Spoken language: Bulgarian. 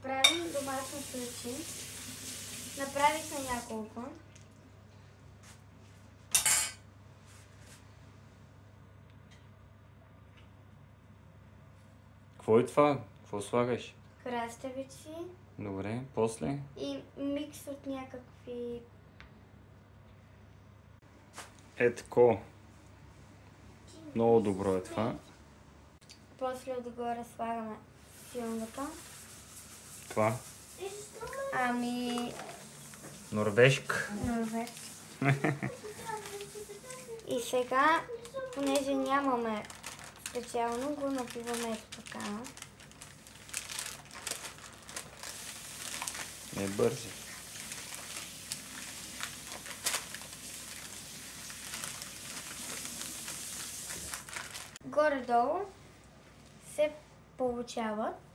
правим домашно суши. Направихме няколко. Какво е това? Какво слагаш? Краставици. Добре, после? И микс от някакви... Е тако. Много добро е това. После отгоре слагаме силната. Това? Ами... Норвежка. И сега, понеже нямаме специално, го напиваме ето така. Не бързи. Горе-долу се получават.